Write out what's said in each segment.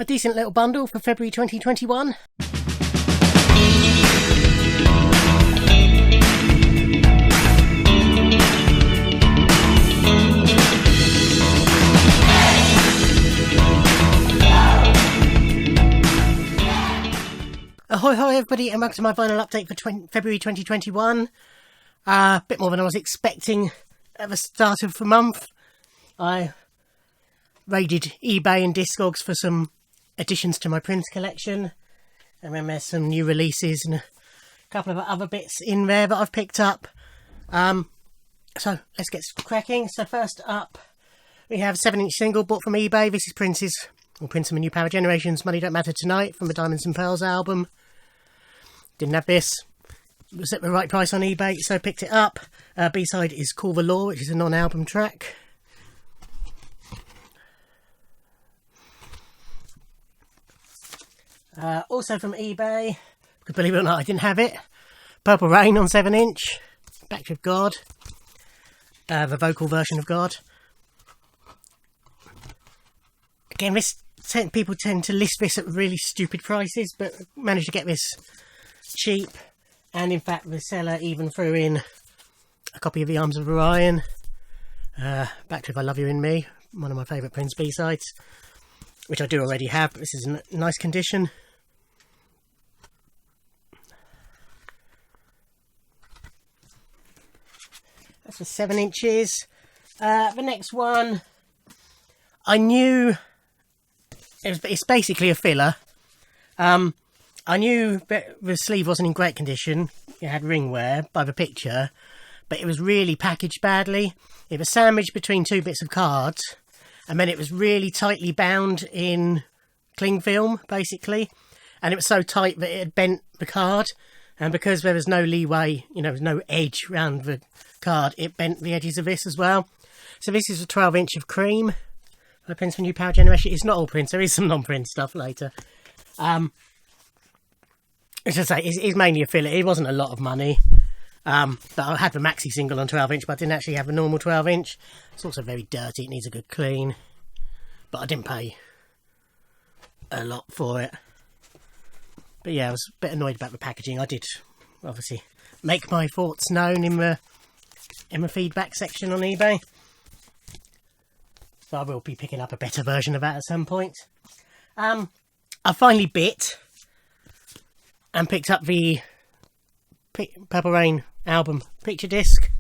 A decent little bundle for February 2021. Ahoy hoy everybody, and welcome to my final update for February 2021. A bit more than I was expecting at the start of the month. I raided eBay and Discogs for some additions to my Prince collection, and then there's some new releases and a couple of other bits in there that I've picked up. So let's get cracking. So first up, we have a 7-inch single bought from eBay. This is Prince and the New Power Generations, Money Don't Matter Tonight, from the Diamonds and Pearls album. Didn't have this. It was at the right price on eBay, so picked it up. B-side is Call the Law, which is a non-album track. Also from eBay, believe it or not, I didn't have it. Purple Rain on 7-inch. Back of God. The vocal version of God. Again, people tend to list this at really stupid prices, but managed to get this cheap. And in fact, the seller even threw in a copy of The Arms of Orion. Back to If I Love You In Me, one of my favourite Prince B-sides, which I do already have, but this is in nice condition. That's for 7 inches. The next one, I knew it's basically a filler. I knew that the sleeve wasn't in great condition. It had ring wear by the picture, but it was really packaged badly. It was sandwiched between two bits of cards, and then it was really tightly bound in cling film, basically. And it was so tight that it had bent the card. And because there was no leeway, there was no edge around the card, it bent the edges of this as well. So this is a 12-inch of cream. The Prince for New Power Generation. It's not all Prince, there is some non-Prince stuff later. As I say, it's mainly a filler. It wasn't a lot of money. But I had the maxi single on 12-inch, but I didn't actually have a normal 12-inch. It's also very dirty, it needs a good clean. But I didn't pay a lot for it. But yeah, I was a bit annoyed about the packaging. I did, obviously, make my thoughts known in the feedback section on eBay. So I will be picking up a better version of that at some point. I finally bit and picked up the Purple Rain album picture disc.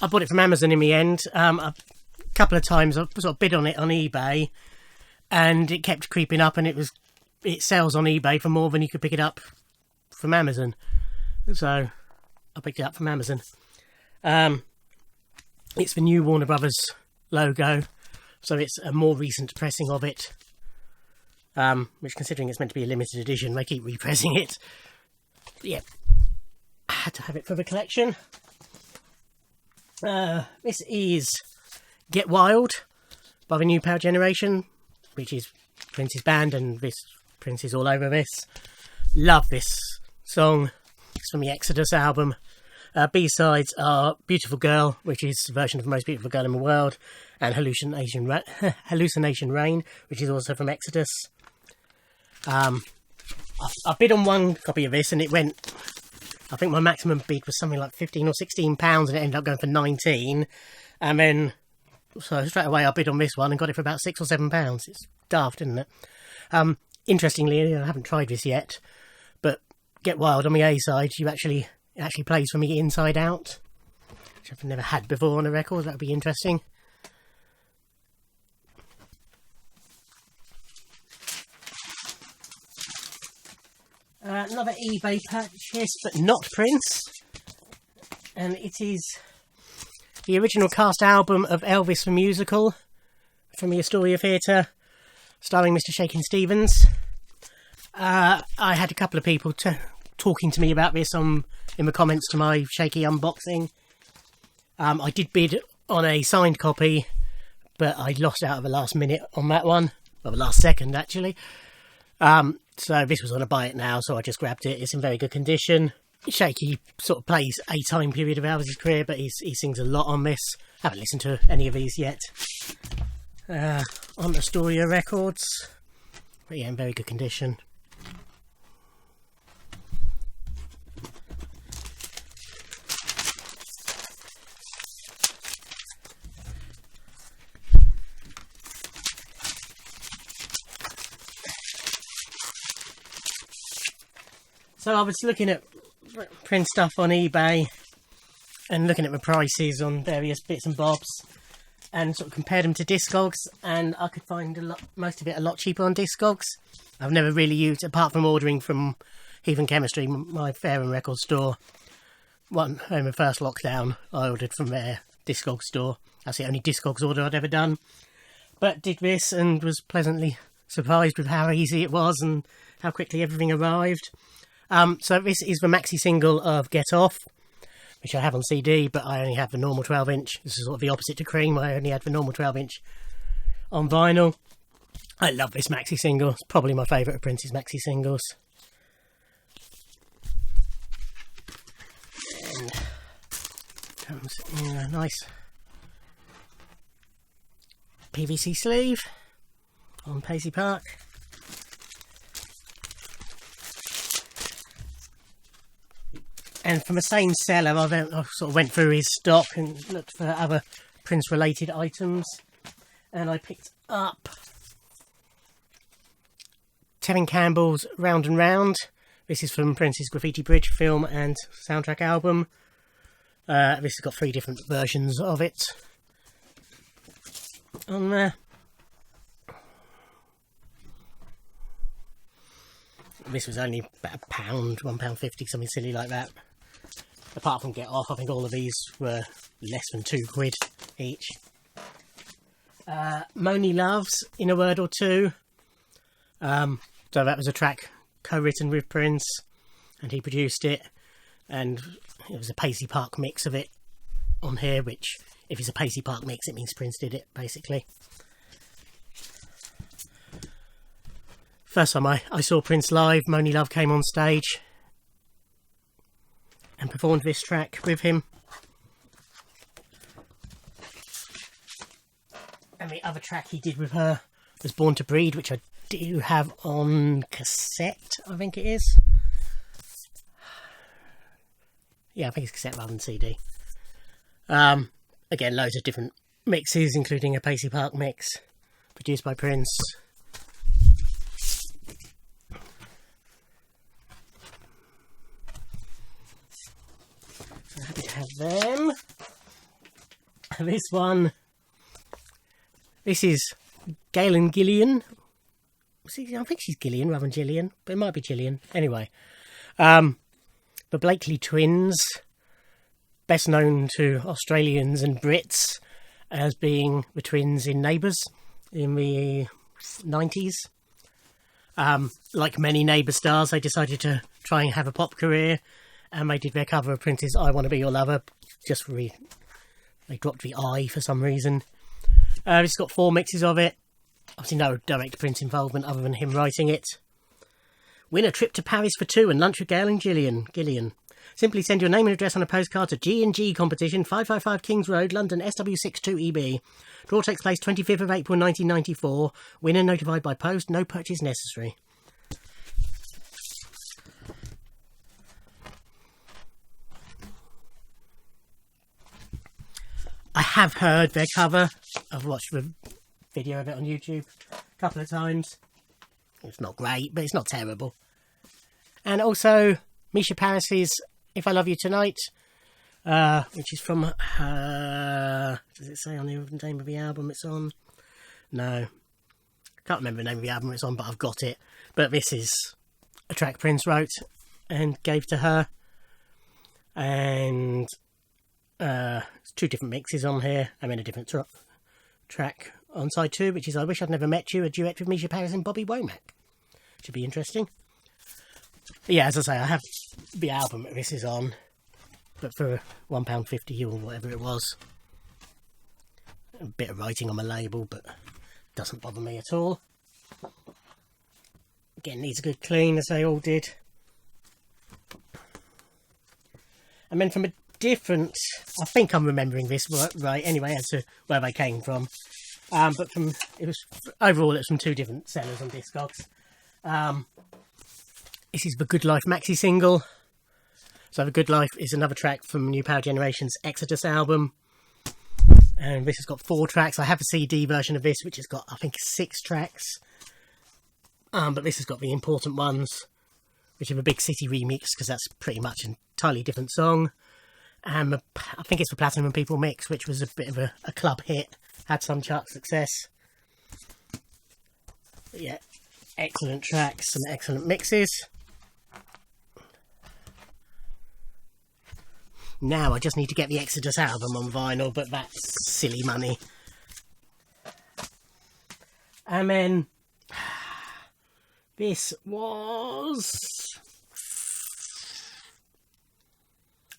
I bought it from Amazon in the end. A couple of times I sort of bid on it on eBay, and it kept creeping up, and it sells on eBay for more than you could pick it up from Amazon. So I picked it up from Amazon. It's the new Warner Brothers logo, so it's a more recent pressing of it. Which, considering it's meant to be a limited edition, they keep repressing it. But yeah, I had to have it for the collection. This is Get Wild by the New Power Generation, which is Prince's band, and Prince is all over this. Love this song. It's from the Exodus album. B-sides are Beautiful Girl, which is a version of The Most Beautiful Girl in the World, and Hallucination Rain, which is also from Exodus. I bid on one copy of this, and it went, I think my maximum bid was something like £15 or £16, and it ended up going for 19. And then, so straight away I bid on this one and got it for about £6 or £7. It's daft, isn't it? Interestingly, I haven't tried this yet, but Get Wild on the A side, it actually plays from the inside out, which I've never had before on a record. That would be interesting. Another eBay purchase, but not Prince, and it is the original cast album of Elvis the Musical from the Astoria Theatre, starring Mr. Shakin Stevens. I had a couple of people talking to me about this in the comments to my shaky unboxing. I did bid on a signed copy, but I lost out at the last minute on that one, or the last second actually. So this was on a buy it now, so I just grabbed it. It's in very good condition. Shaky sort of plays a time period of Elvis' career, but he sings a lot on this. I haven't listened to any of these yet. On Astoria Records. But yeah, in very good condition. So I was looking at print stuff on eBay and looking at the prices on various bits and bobs and sort of compared them to Discogs, and I could find most of it a lot cheaper on Discogs. I've never really used, apart from ordering from Heathen Chemistry, my Fairham record store. In the first lockdown, I ordered from their Discogs store. That's the only Discogs order I'd ever done. But did this and was pleasantly surprised with how easy it was and how quickly everything arrived. So this is the maxi single of Get Off, which I have on CD, but I only have the normal 12-inch. This is sort of the opposite to Cream. I only had the normal 12-inch on vinyl. I love this maxi single. It's probably my favourite of Prince's maxi singles. And comes in a nice PVC sleeve on Paisley Park. And from the same seller, I sort of went through his stock and looked for other Prince-related items. And I picked up Tevin Campbell's Round and Round. This is from Prince's Graffiti Bridge film and soundtrack album. This has got 3 different versions of it on there. This was only about £1, £1.50, something silly like that. Apart from Get Off, I think all of these were less than £2 each. Moni Loves, In a Word or Two. So that was a track co-written with Prince, and he produced it. And it was a Paisley Park mix of it on here, which, if it's a Paisley Park mix, it means Prince did it, basically. First time I saw Prince live, Moni Love came on stage and performed this track with him. And the other track he did with her was Born to Breed, which I do have on cassette, I think it is. Yeah, I think it's cassette rather than CD. Again, loads of different mixes, including a Paisley Park mix produced by Prince. So happy to have them. This one, this is Galen Gillian. I think she's Gillian rather than Gillian, but it might be Gillian. Anyway, the Blakely twins, best known to Australians and Brits as being the twins in Neighbours in the 90s. Like many Neighbour stars, they decided to try and have a pop career, and they did their cover of Prince's I Want to Be Your Lover. They dropped the I for some reason. It's got 4 mixes of it. Obviously no direct Prince involvement other than him writing it. Win a trip to Paris for 2 and lunch with Gail and Gillian. Simply send your name and address on a postcard to G&G Competition, 555 Kings Road, London, SW62EB. Draw takes place 25th of April 1994. Winner notified by post. No purchase necessary. I have heard their cover. I've watched the video of it on YouTube a couple of times. It's not great, but it's not terrible. And also Misha Paris's If I Love You Tonight, which is from her... Does it say on the name of the album it's on? No. I can't remember the name of the album it's on, but I've got it. But this is a track Prince wrote and gave to her. And it's 2 different mixes on here. I mean, a different track on side 2, which is I Wish I'd Never Met You, a duet with Misha Paris and Bobby Womack. Should be interesting. But yeah, as I say, I have the album that this is on, but for £1.50 or whatever it was. A bit of writing on my label, but doesn't bother me at all. Again, needs a good clean, as they all did. And then from a different... I think I'm remembering this right anyway, as to where they came from. But overall it was from 2 different sellers on Discogs. This is the Good Life maxi single. So The Good Life is another track from New Power Generation's Exodus album. And this has got 4 tracks. I have a CD version of this, which has got, I think, 6 tracks. But this has got the important ones, which are the Big City remix, because that's pretty much an entirely different song. And I think it's the Platinum People mix, which was a bit of a club hit. Had some chart success. But yeah, excellent tracks, some excellent mixes. Now I just need to get the Exodus album on vinyl, but that's silly money. And then this was,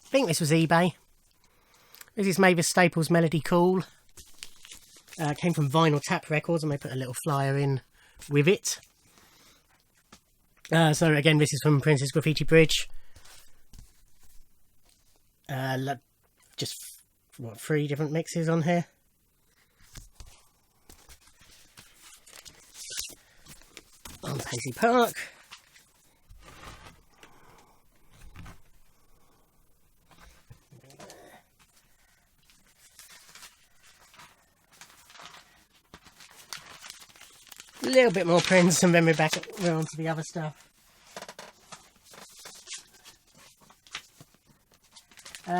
I think this was eBay. This is Mavis Staples' Melody Cool. Came from Vinyl Tap Records, and they put a little flyer in with it. So again, this is from Prince's Graffiti Bridge. Just 3 different mixes on here. On Paisley Park. A little bit more Prince, and then we're on to the other stuff.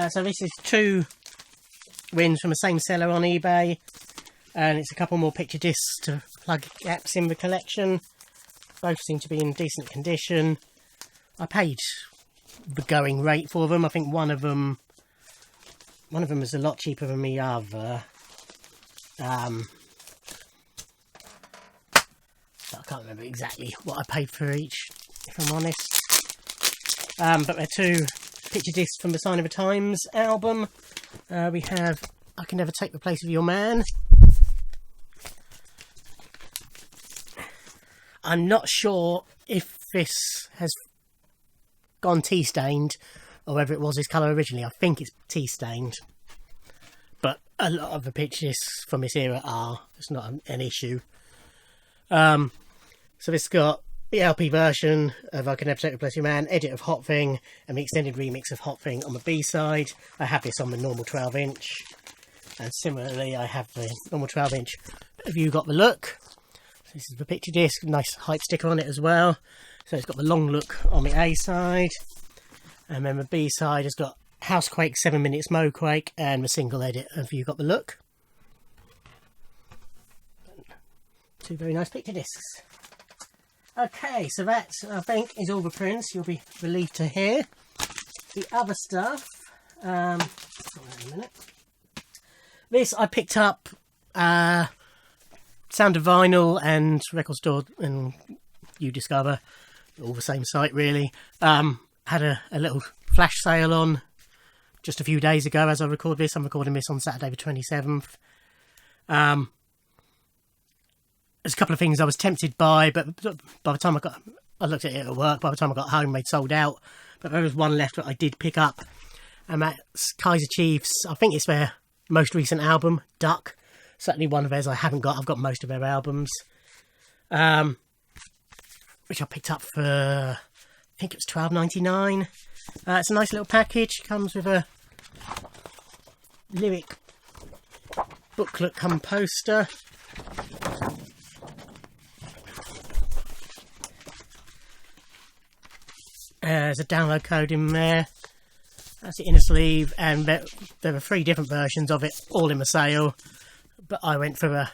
So this is 2 wins from the same seller on eBay, and it's a couple more picture discs to plug gaps in the collection. Both seem to be in decent condition. I paid the going rate for them. I think one of them is a lot cheaper than the other. But I can't remember exactly what I paid for each, if I'm honest. But they're 2 picture discs from the Sign of the Times album. We have I Can Never Take the Place of Your Man. I'm not sure if this has gone tea stained or whether it was this colour originally. I think it's tea stained, but a lot of the picture discs from this era are. It's not an issue. So this has got the LP version of I Can Never Take the Place of Your Man, edit of Hot Thing, and the extended remix of Hot Thing on the B-side. I have this on the normal 12-inch, and similarly I have the normal 12-inch Have You Got the Look. So this is the picture disc, nice hype sticker on it as well. So it's got the long look on the A-side, and then the B-side has got Housequake, 7 Minutes Moquake, and the single edit of Have You Got the Look. 2 very nice picture discs. Okay, so that, I think, is all the prints. You'll be relieved to hear. The other stuff, hold on a minute. This I picked up, Sound of Vinyl and Record Store and You Discover, all the same site really. Had a little flash sale on just a few days ago as I record this. I'm recording this on Saturday the 27th. There's a couple of things I was tempted by, but by the time I looked at it at work, by the time I got home, they'd sold out. But there was one left that I did pick up, and that's Kaiser Chiefs. I think it's their most recent album, Duck. Certainly one of theirs I haven't got. I've got most of their albums, which I picked up for, I think it was $12.99. It's a nice little package. Comes with a lyric booklet come poster. There's a download code in there. That's the inner sleeve, and there were 3 different versions of it, all in the sale. But I went for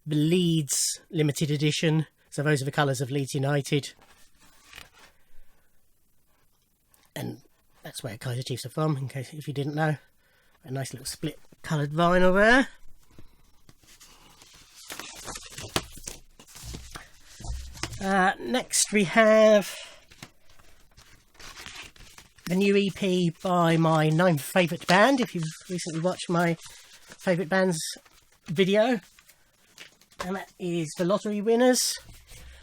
the Leeds limited edition. So those are the colours of Leeds United, and that's where Kaiser Chiefs are from. In case if you didn't know, a nice little split coloured vinyl there. Next we have the new EP by my 9th favourite band, if you've recently watched my favourite bands video, and that is The Lottery Winners.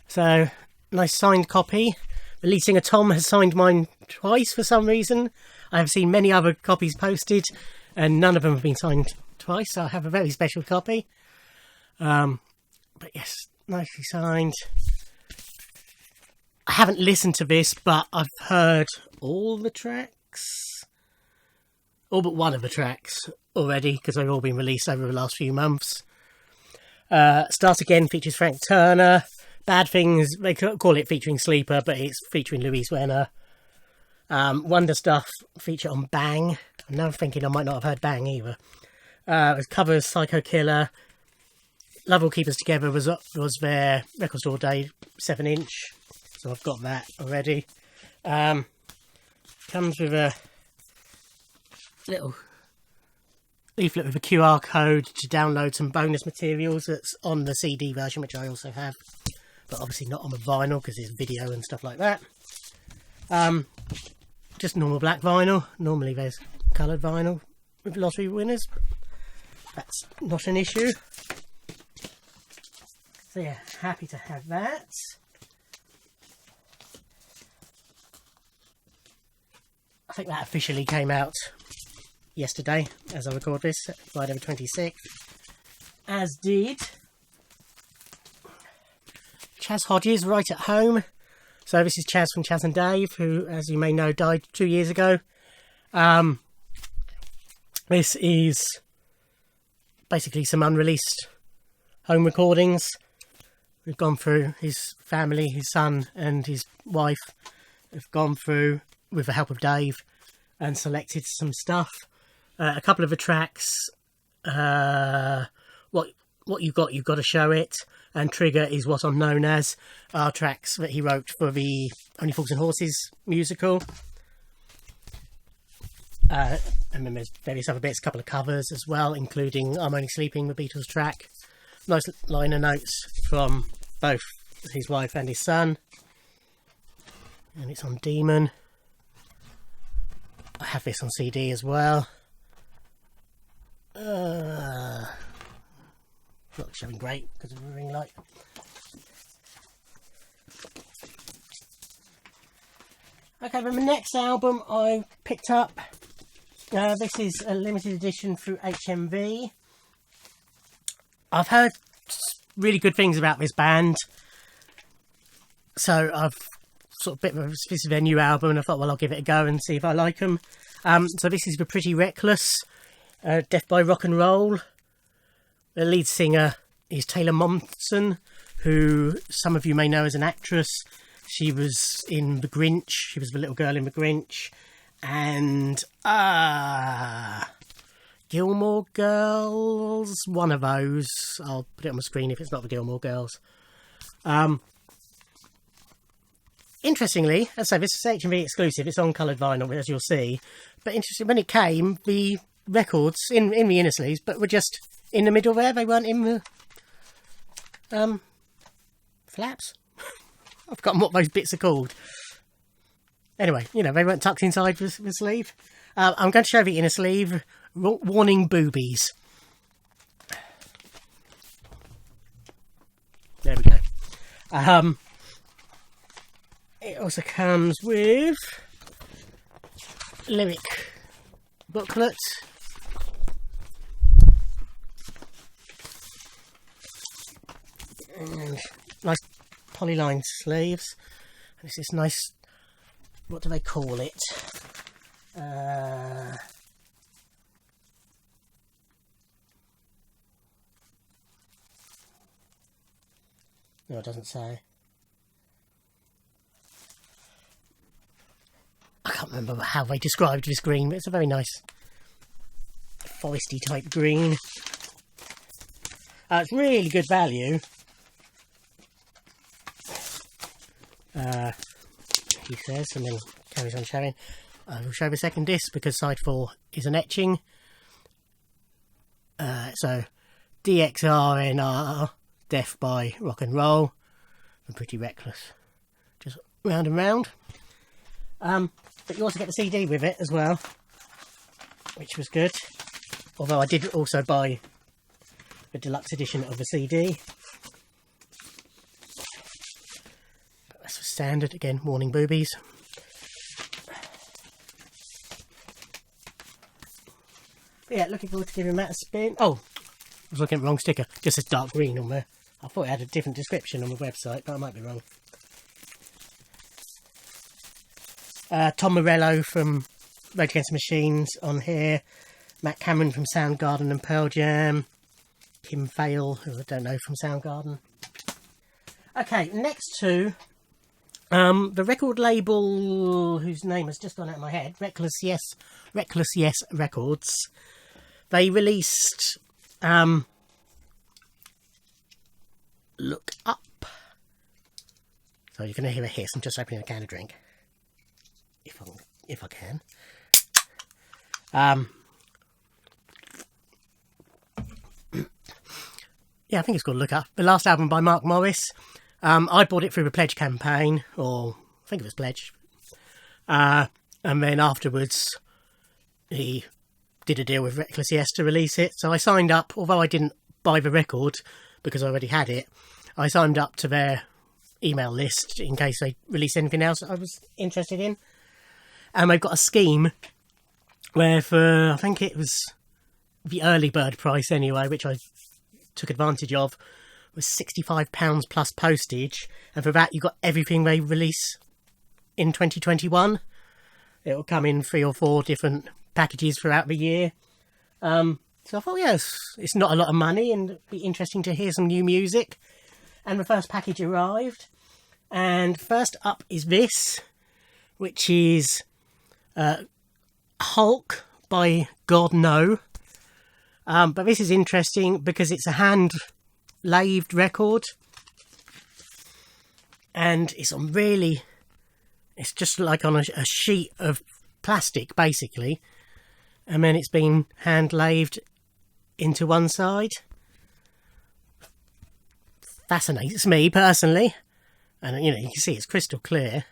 So, nice signed copy. The lead singer Tom has signed mine twice for some reason. I have seen many other copies posted, and none of them have been signed twice, so I have a very special copy. But yes, nicely signed. I haven't listened to this, but I've heard all the tracks. All but one of the tracks already, because they've all been released over the last few months. Start Again features Frank Turner. Bad Things, they call it featuring Sleeper, but it's featuring Louise Renner. Wonder Stuff feature on Bang. I'm now thinking I might not have heard Bang either. It covers Psycho Killer. Love Will Keep Us Together was their Record Store Day 7-inch. So I've got that already. Comes with a little leaflet with a QR code to download some bonus materials that's on the CD version, which I also have. But obviously not on the vinyl because it's video and stuff like that. Just normal black vinyl. Normally there's coloured vinyl with lottery winners. That's not an issue. So yeah, happy to have that. I think that officially came out yesterday as I record this, Friday the 26th. As did Chaz Hodges, Right at Home. So this is Chaz from Chaz and Dave, who, as you may know, died 2 years ago. This is basically some unreleased home recordings. We've gone through his family, his son and his wife have gone through with the help of Dave and selected some stuff. A couple of the tracks, what you've got to show it, and Trigger is what I'm known as, are tracks that he wrote for the Only Fools and Horses musical. And then there's various other bits, a couple of covers as well, including I'm Only Sleeping, the Beatles track. Nice liner notes from both his wife and his son. And it's on Demon. I have this on CD as well. Not showing great because of the ring light. Okay, but the next album I picked up, this is a limited edition through HMV. I've heard really good things about this band, so I've sort of this is their new album, and I thought, well, I'll give it a go and see if I like them. So this is The Pretty Reckless, Death by Rock and Roll. The lead singer is Taylor Momsen, who some of you may know as an actress. She was in The Grinch. She was the little girl in The Grinch. And Gilmore Girls, one of those. I'll put it on the screen if it's not the Gilmore Girls. Interestingly, as I say, this is HMV exclusive. It's on coloured vinyl, as you'll see. But interesting, when it came, the records in the inner sleeves, but were just in the middle there. They weren't in the flaps. I've forgotten what those bits are called. Anyway, you know, they weren't tucked inside the sleeve. I'm going to show the inner sleeve. Warning, boobies. There we go. It also comes with lyric booklet. And nice polyline sleeves. And it's this nice, what do they call it? No, it doesn't say. I can't remember how they described this green, but it's a very nice foresty type green. It's really good value. He says, and then carries on showing. I will show the second disc because side 4 is an etching. So DXRNR, Death by Rock and Roll, and Pretty Reckless. Just round and round. But you also get the CD with it as well, which was good. Although I did also buy the deluxe edition of the CD. But that's for standard, again, warning boobies. But Yeah, looking forward to giving that a spin. Oh, I was looking at the wrong sticker. Just says dark green on there. I thought it had a different description on the website, but I might be wrong. Tom Morello from Rage Against the Machines on here. Matt Cameron from Soundgarden and Pearl Jam. Kim Fale, who I don't know, from Soundgarden. Okay, next to the record label whose name has just gone out of my head, Reckless Yes Records. They released Look Up. So you're going to hear a hiss. I'm just opening a can of drink. If I can. Yeah, I think it's called Look Up. The last album by Mark Morris. I bought it through the Pledge campaign, or I think it was Pledge. And then afterwards, he did a deal with Reckless Yes to release it. So I signed up, although I didn't buy the record because I already had it. I signed up to their email list in case they released anything else I was interested in. And they've got a scheme where for, I think it was the early bird price anyway, which I took advantage of, was £65 plus postage, and for that you got everything they release in 2021. It will come in 3 or 4 different packages throughout the year. So I thought, yes, it's not a lot of money and it'd be interesting to hear some new music. And the first package arrived, and first up is this, which is Hulk by God No. But this is interesting because it's a hand-lathed record, and it's just like on a sheet of plastic basically, and then it's been hand-lathed into one side. Fascinates me personally, and you can see it's crystal clear.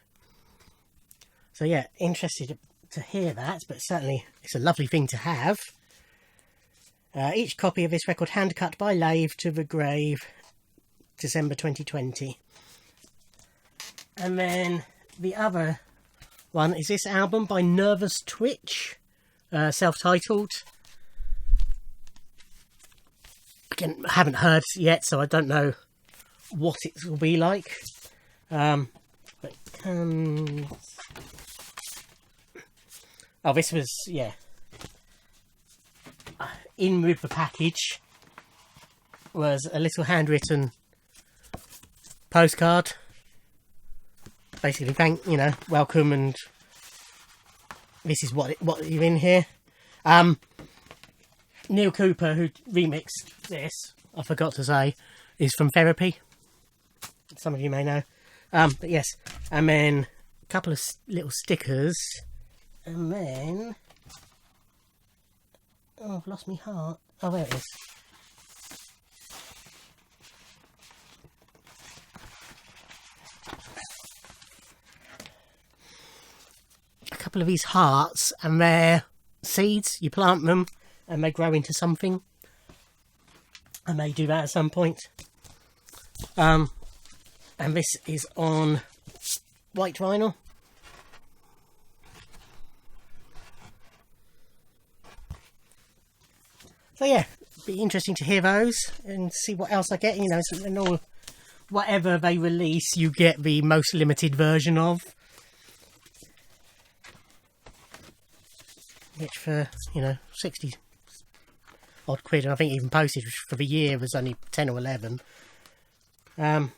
So yeah, interested to hear that, but certainly it's a lovely thing to have. Each copy of this record hand-cut by lathe to the grave, December 2020. And then the other one is this album by Nervous Twitch, self-titled. Again, I haven't heard yet, so I don't know what it will be like. But oh, this was, yeah. In with the package was a little handwritten postcard. Basically, welcome, and this is what you're in here. Neil Cooper, who remixed this, I forgot to say, is from Therapy. Some of you may know. But yes, and then a couple of little stickers, and then... Oh, I've lost my heart. Oh, there it is. A couple of these hearts, and they're seeds. You plant them and they grow into something. I may do that at some point. And this is on white vinyl. So yeah, be interesting to hear those and see what else I get. And all, whatever they release, you get the most limited version of. Which for 60 odd quid, and I think even postage for the year was only 10 or 11. And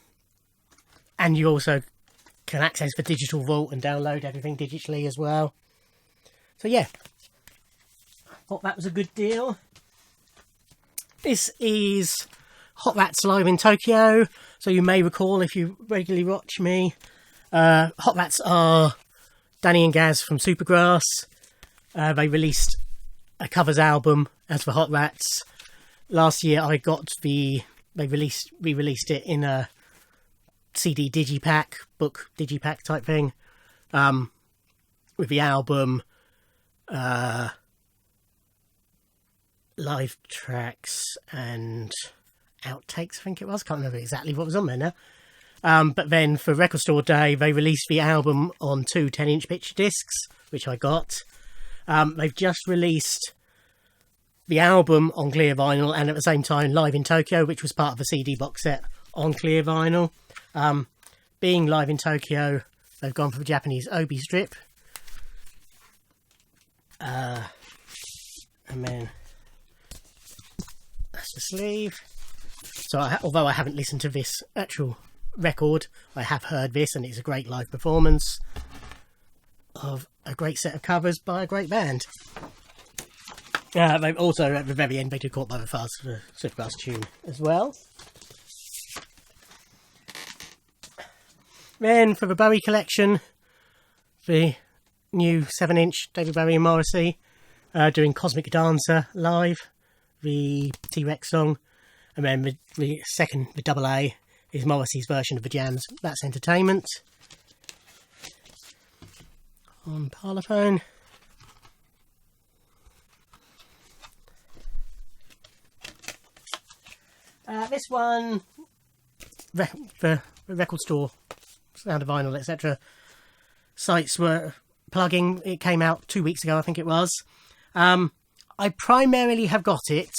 you also can access the digital vault and download everything digitally as well. So yeah, I thought that was a good deal. This is Hot Rats live in Tokyo. So you may recall, if you regularly watch me, Hot Rats are Danny and Gaz from Supergrass. They released a covers album as for Hot Rats. Last year I got we re-released it in a CD digipack, book digipack type thing, with the album, live tracks and outtakes, I think it was. Can't remember exactly what was on there now. But then for Record Store Day, they released the album on 2 10-inch picture discs, which I got. They've just released the album on clear vinyl, and at the same time Live in Tokyo, which was part of a CD box set on clear vinyl. Being Live in Tokyo, they've gone for the Japanese obi strip. And then that's the sleeve. So although I haven't listened to this actual record, I have heard this, and it's a great live performance of a great set of covers by a great band. They've also, at the very end, they did Caught by the Fuzz, the Supergrass tune as well. Then for the Bowie collection, the new 7-inch David Bowie and Morrissey doing Cosmic Dancer live, the T-Rex song, and then the second, the double A, is Morrissey's version of the Jams, That's Entertainment. On Parlophone. This one, the record store, Sound of Vinyl, etc. sites were plugging. It came out 2 weeks ago, I think it was. I primarily have got it.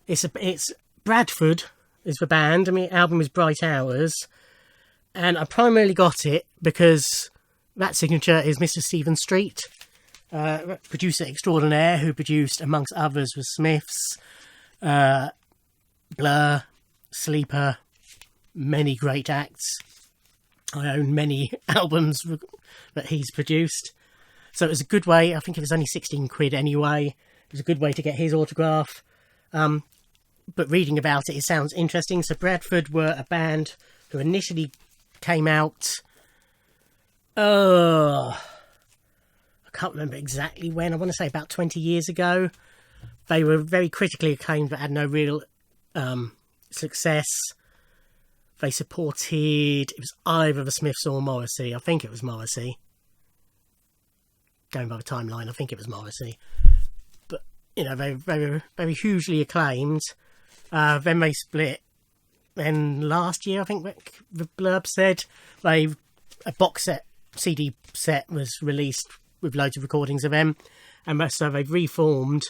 It's Bradford is the band. I mean, the album is Bright Hours, and I primarily got it because that signature is Mr. Stephen Street, producer extraordinaire, who produced, amongst others, the Smiths, Blur, Sleeper, many great acts. I own many albums that he's produced. So it was a good way, I think it was only 16 quid anyway. It was a good way to get his autograph. But reading about it, it sounds interesting. So Bradford were a band who initially came out... I can't remember exactly when. I want to say about 20 years ago. They were very critically acclaimed but had no real success. They supported... It was either the Smiths or Morrissey. I think it was Morrissey. Going by the timeline, I think it was Morrissey. But, you know, they were very hugely acclaimed. Then they split. Then last year, I think the blurb said, a box set, CD set was released with loads of recordings of them. And so they've reformed.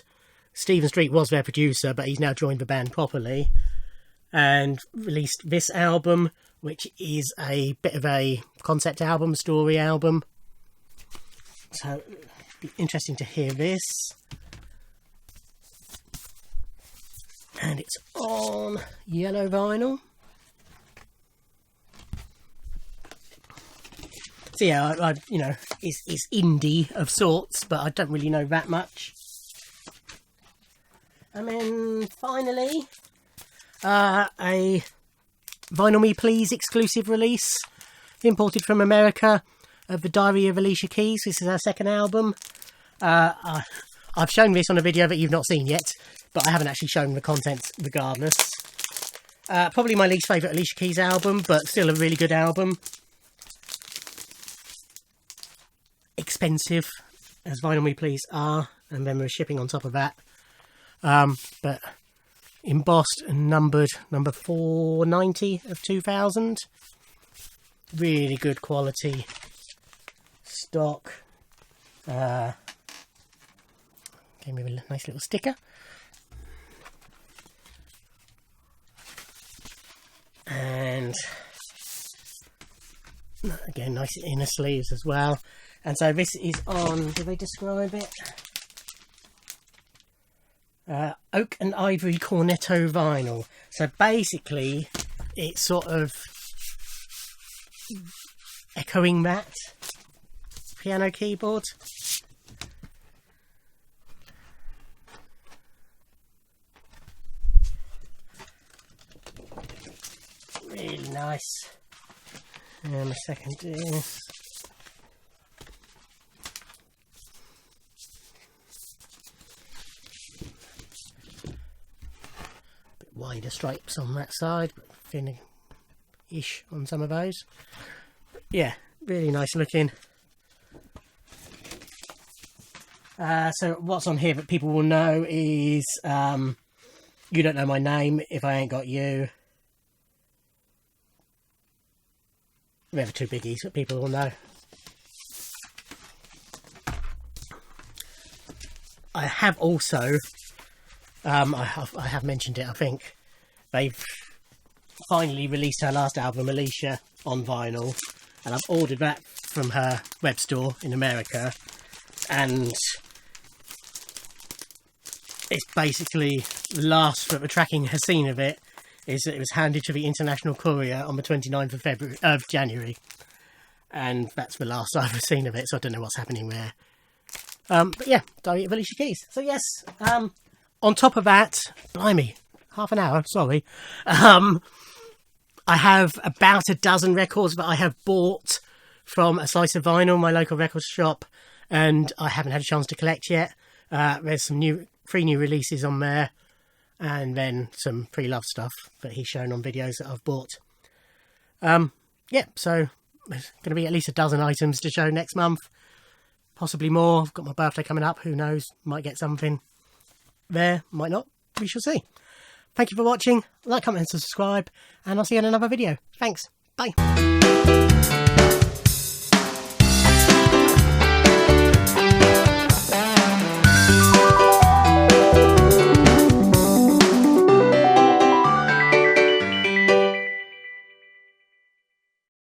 Stephen Street was their producer, but he's now joined the band properly. And released this album, which is a bit of a concept album, story album. So, it'd be interesting to hear this. And it's on yellow vinyl. So yeah, you know, it's indie of sorts, but I don't really know that much. And then finally, a Vinyl Me Please exclusive release, imported from America, of The Diary of Alicia Keys. This is her second album. I've shown this on a video that you've not seen yet, but I haven't actually shown the contents regardless. Probably my least favourite Alicia Keys album, but still a really good album. Expensive, as Vinyl Me Please are, and then we're shipping on top of that. But embossed and numbered, number 490 of 2000. Really good quality stock. Gave me a nice little sticker. And again, nice inner sleeves as well. And so this is on, do they describe it? Oak and Ivory Cornetto vinyl. So basically, it's sort of echoing that piano keyboard. Really nice. And a second is bit wider stripes on that side, but thin-ish on some of those. But yeah, really nice looking. So what's on here that people will know is You Don't Know My Name, If I Ain't Got You. They're the two biggies that people will know. I have also I have mentioned it, I think. They've finally released her last album, Alicia, on vinyl, and I've ordered that from her web store in America, and it's basically the last that the tracking has seen of it is that it was handed to the International Courier on the 29th of January, and that's the last I've seen of it, so I don't know what's happening there. But yeah, Diary of Alicia Keys. So yes, on top of that, blimey, half an hour, sorry. I have about a dozen records that I have bought from A Slice of Vinyl, my local record shop, and I haven't had a chance to collect yet. There's some 3 new releases on there, and then some pre-loved stuff that he's shown on videos that I've bought. Yeah, so there's going to be at least a dozen items to show next month. Possibly more. I've got my birthday coming up. Who knows? Might get something there. Might not. We shall see. Thank you for watching. Like, comment and subscribe. And I'll see you in another video. Thanks. Bye.